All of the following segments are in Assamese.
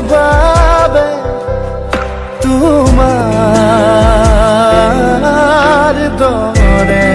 বাবে তোমাৰ দৰে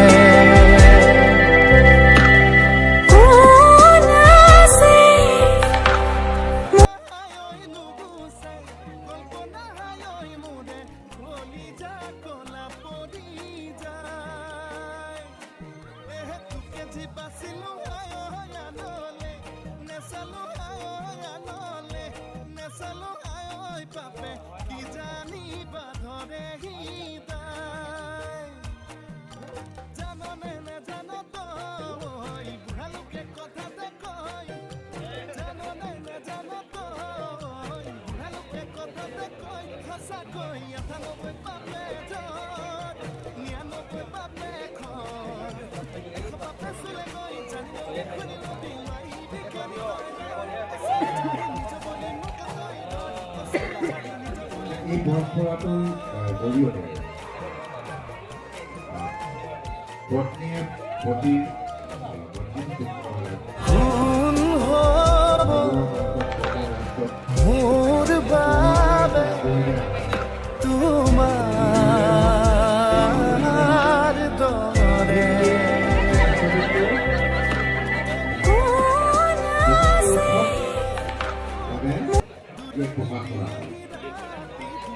এই পৰম্পৰাটোৰ জৰিয়তে পত্নীয়ে পতিৰ মোৰ বাবে তোমাৰ দৰে প্ৰকাশ কৰা হয়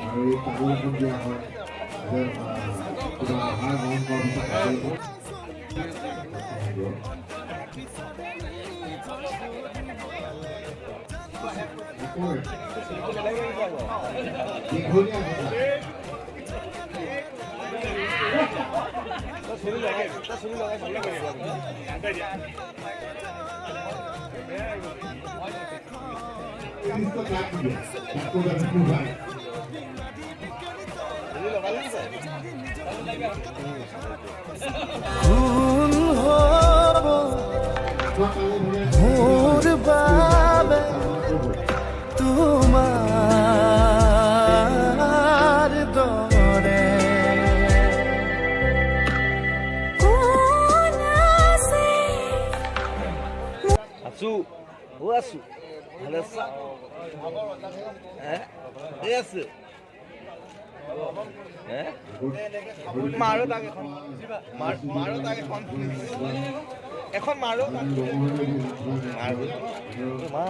আৰু এই তাবোল এখন দিয়া হয় কিবা আহাৰ গ্ৰহণ কৰাৰ পিছত মোর বাবে তোমার দরে আছো ও আছো ভালো আছো হ্যাঁ এই আছে হ্যাঁ মারো তাক এখন মারো তাক এখন মারো মারো মা